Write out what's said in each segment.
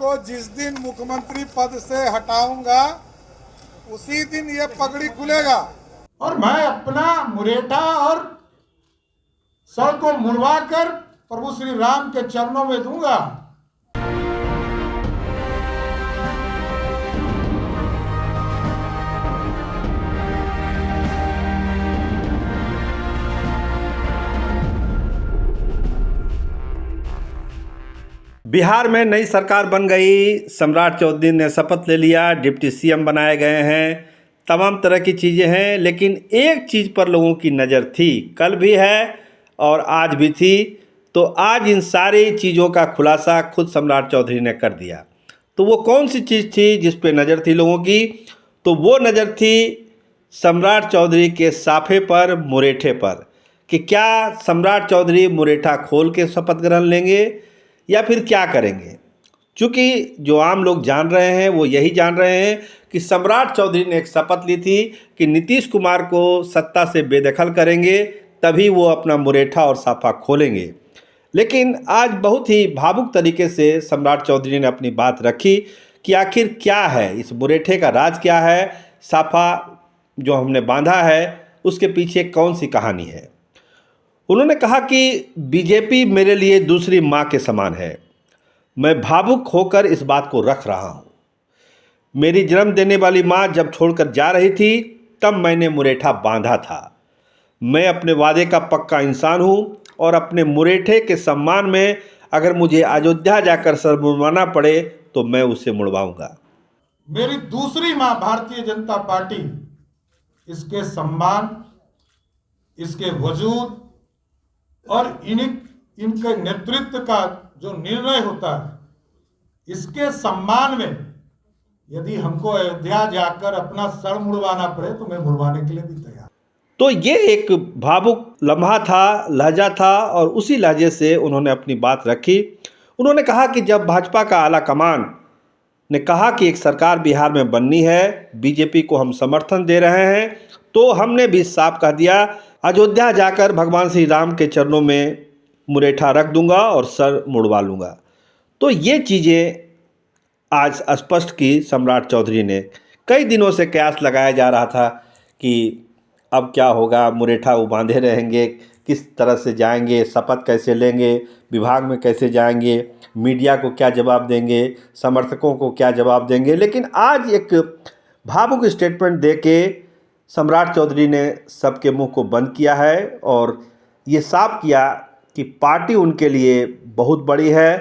को जिस दिन मुख्यमंत्री पद से हटाऊंगा उसी दिन ये पगड़ी खुलेगा और मैं अपना मुरेठा और सर को मुड़वा कर प्रभु श्री राम के चरणों में दूंगा। बिहार में नई सरकार बन गई। सम्राट चौधरी ने शपथ ले लिया, डिप्टी सीएम बनाए गए हैं, तमाम तरह की चीज़ें हैं। लेकिन एक चीज़ पर लोगों की नज़र थी, कल भी है और आज भी थी। तो आज इन सारी चीज़ों का खुलासा खुद सम्राट चौधरी ने कर दिया। तो वो कौन सी चीज़ थी जिस पे नज़र थी लोगों की? तो वो नज़र थी सम्राट चौधरी के साफे पर, मुरेठे पर, कि क्या सम्राट चौधरी मुरेठा खोल के शपथ ग्रहण लेंगे या फिर क्या करेंगे। चूँकि जो आम लोग जान रहे हैं वो यही जान रहे हैं कि सम्राट चौधरी ने एक शपथ ली थी कि नीतीश कुमार को सत्ता से बेदखल करेंगे, तभी वो अपना मुरेठा और साफा खोलेंगे। लेकिन आज बहुत ही भावुक तरीके से सम्राट चौधरी ने अपनी बात रखी कि आखिर क्या है इस मुरेठे का राज, क्या है, साफा जो हमने बांधा है उसके पीछे कौन सी कहानी है। उन्होंने कहा कि बीजेपी मेरे लिए दूसरी माँ के समान है। मैं भावुक होकर इस बात को रख रहा हूँ। मेरी जन्म देने वाली माँ जब छोड़कर जा रही थी तब मैंने मुरेठा बांधा था। मैं अपने वादे का पक्का इंसान हूँ और अपने मुरेठे के सम्मान में अगर मुझे अयोध्या जाकर सर मुड़वाना पड़े तो मैं उसे मुड़वाऊंगा। मेरी दूसरी माँ भारतीय जनता पार्टी, इसके सम्मान, इसके वजूद और इनके नेतृत्व का जो निर्णय होता है, इसके सम्मान में यदि हमको अयोध्या जाकर अपना सर मुड़वाना पड़े तो मैं मुड़वाने के लिए भी तैयार। तो ये एक भावुक लम्हा था, लहजा था, और उसी लहजे से उन्होंने अपनी बात रखी। उन्होंने कहा कि जब भाजपा का आला कमान ने कहा कि एक सरकार बिहार में बननी है, बीजेपी को हम समर्थन दे रहे हैं, तो हमने भी साफ कह दिया अयोध्या जाकर भगवान श्री राम के चरणों में मुरेठा रख दूंगा और सर मुड़वा लूँगा। तो ये चीज़ें आज स्पष्ट की सम्राट चौधरी ने। कई दिनों से कयास लगाया जा रहा था कि अब क्या होगा, मुरेठा वो बांधे रहेंगे, किस तरह से जाएंगे, शपथ कैसे लेंगे, विभाग में कैसे जाएंगे, मीडिया को क्या जवाब देंगे, समर्थकों को क्या जवाब देंगे। लेकिन आज एक भावुक स्टेटमेंट देके सम्राट चौधरी ने सबके मुंह को बंद किया है और ये साफ किया कि पार्टी उनके लिए बहुत बड़ी है।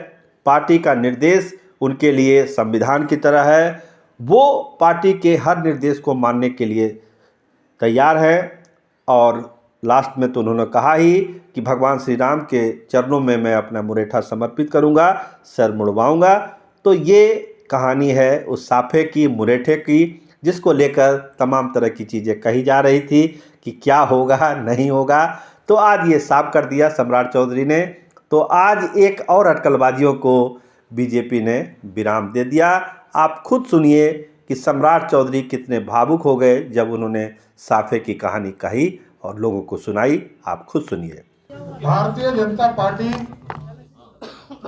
पार्टी का निर्देश उनके लिए संविधान की तरह है। वो पार्टी के हर निर्देश को मानने के लिए तैयार है। और लास्ट में तो उन्होंने कहा ही कि भगवान श्री राम के चरणों में मैं अपना मुरेठा समर्पित करूंगा, सर मुड़वाऊंगा। तो ये कहानी है उस साफे की, मुरेठे की, जिसको लेकर तमाम तरह की चीज़ें कही जा रही थी कि क्या होगा, नहीं होगा। तो आज ये साफ कर दिया सम्राट चौधरी ने। तो आज एक और अटकलबाजियों को बीजेपी ने विराम दे दिया। आप खुद सुनिए कि सम्राट चौधरी कितने भावुक हो गए जब उन्होंने साफे की कहानी कही और लोगों को सुनाई। आप खुद सुनिए। भारतीय जनता पार्टी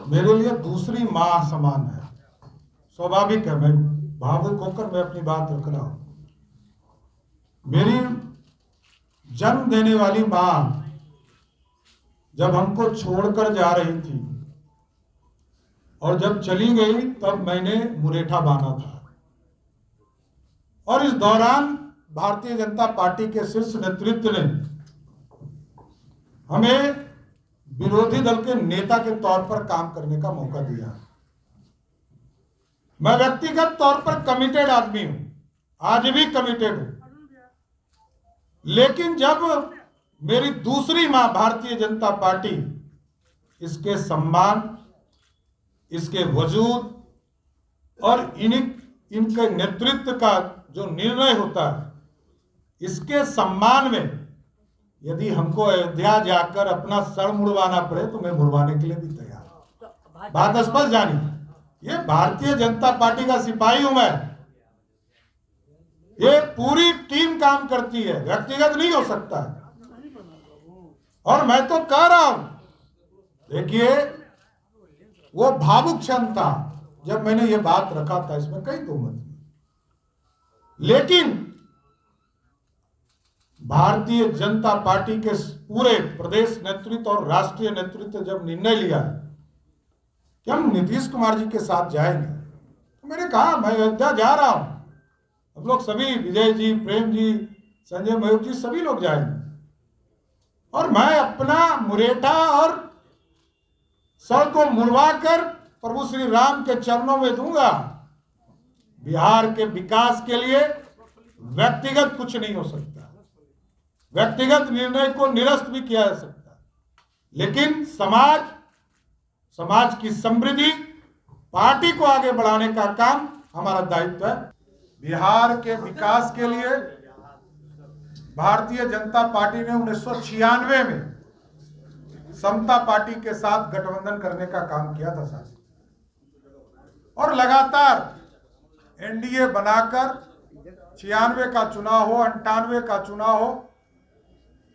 मेरे लिए दूसरी माँ समान है। स्वाभाविक है, मैं भावुक होकर मैं अपनी बात रख रहा हूं। मेरी जन्म देने वाली माँ जब हमको छोड़कर जा रही थी और जब चली गई तब मैंने मुरेठा बांधा था। और इस दौरान भारतीय जनता पार्टी के शीर्ष नेतृत्व ने हमें विरोधी दल के नेता के तौर पर काम करने का मौका दिया। मैं व्यक्तिगत तौर पर कमिटेड आदमी हूं, आज भी कमिटेड हूं। लेकिन जब मेरी दूसरी मां भारतीय जनता पार्टी, इसके सम्मान, इसके वजूद और इनके नेतृत्व का जो निर्णय होता है, इसके सम्मान में यदि हमको अयोध्या जाकर अपना सर मुड़वाना पड़े तो मैं मुड़वाने के लिए भी तैयार। बात स्पष्ट जानी, ये भारतीय जनता पार्टी का सिपाही हूं मैं। ये पूरी टीम काम करती है, व्यक्तिगत नहीं हो सकता है। और मैं तो कह रहा हूं, देखिए वो भावुक क्षण था, जब मैंने ये बात रखा था, इसमें कई तोहमत थी। लेकिन भारतीय जनता पार्टी के पूरे प्रदेश नेतृत्व और राष्ट्रीय नेतृत्व जब निर्णय लिया कि हम नीतीश कुमार जी के साथ जाएंगे, तो मैंने कहा मैं अयोध्या जा रहा हूं, हम लोग सभी, विजय जी, प्रेम जी, संजय मयूख जी, सभी लोग जाएंगे और मैं अपना मुरेठा और सर को मुड़वा कर प्रभु श्री राम के चरणों में दूंगा। बिहार के विकास के लिए व्यक्तिगत कुछ नहीं हो सकता, व्यक्तिगत निर्णय को निरस्त भी किया जा सकता, लेकिन समाज की समृद्धि, पार्टी को आगे बढ़ाने का काम हमारा दायित्व है। बिहार के विकास के लिए भारतीय जनता पार्टी ने 1996 में समता पार्टी के साथ गठबंधन करने का काम किया था साथी, और लगातार एनडीए बनाकर 96 का चुनाव हो, 98 का चुनाव हो,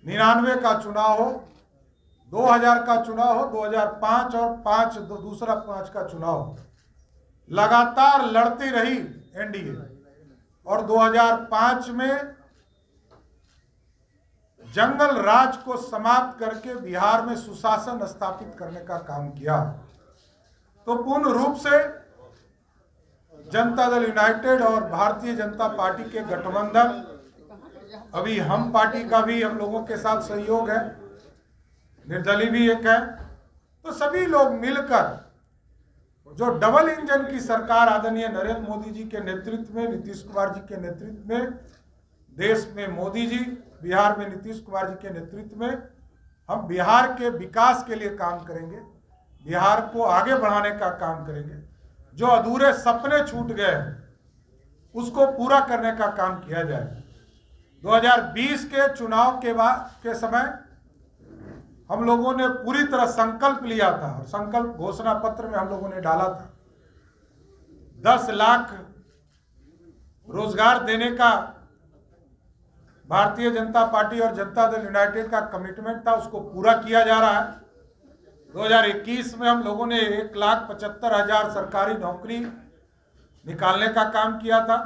99 का चुनाव हो, 2000 का चुनाव हो, 2005 और दूसरा 5 का चुनाव हो, लगातार लड़ती रही एनडीए, और 2005 में जंगल राज को समाप्त करके बिहार में सुशासन स्थापित करने का काम किया। तो पूर्ण रूप से जनता दल यूनाइटेड और भारतीय जनता पार्टी के गठबंधन, अभी हम पार्टी का भी हम लोगों के साथ सहयोग है, निर्दलीय भी एक है, तो सभी लोग मिलकर जो डबल इंजन की सरकार आदरणीय नरेंद्र मोदी जी के नेतृत्व में, नीतीश कुमार जी के नेतृत्व में, देश में मोदी जी, बिहार में नीतीश कुमार जी के नेतृत्व में हम बिहार के विकास के लिए काम करेंगे, बिहार को आगे बढ़ाने का काम करेंगे। जो अधूरे सपने छूट गए उसको पूरा करने का काम किया जाए। 2020 के चुनाव के समय हम लोगों ने पूरी तरह संकल्प लिया था, और संकल्प घोषणा पत्र में हम लोगों ने डाला था 10 लाख रोजगार देने का भारतीय जनता पार्टी और जनता दल यूनाइटेड का कमिटमेंट था, उसको पूरा किया जा रहा है। 2021 में हम लोगों ने 1,75,000 सरकारी नौकरी निकालने का काम किया था,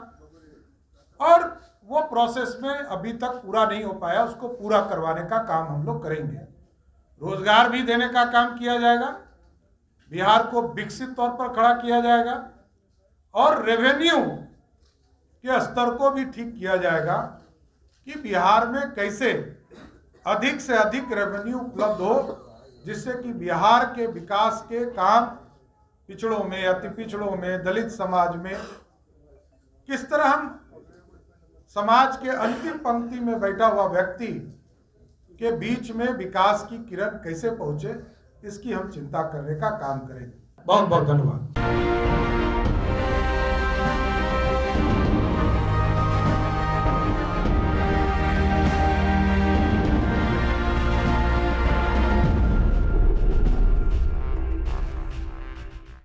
और वो प्रोसेस में अभी तक पूरा नहीं हो पाया, उसको पूरा करवाने का काम हम लोग करेंगे। रोजगार भी देने का काम किया जाएगा, बिहार को विकसित तौर पर खड़ा किया जाएगा, और रेवेन्यू के स्तर को भी ठीक किया जाएगा कि बिहार में कैसे अधिक से अधिक रेवेन्यू उपलब्ध हो, जिससे कि बिहार के विकास के काम पिछड़ों में, अति पिछड़ों में, दलित समाज में किस तरह हम समाज के अंतिम पंक्ति में बैठा हुआ व्यक्ति के बीच में विकास की किरण कैसे पहुंचे, इसकी हम चिंता करने का काम करेंगे। बहुत बहुत धन्यवाद।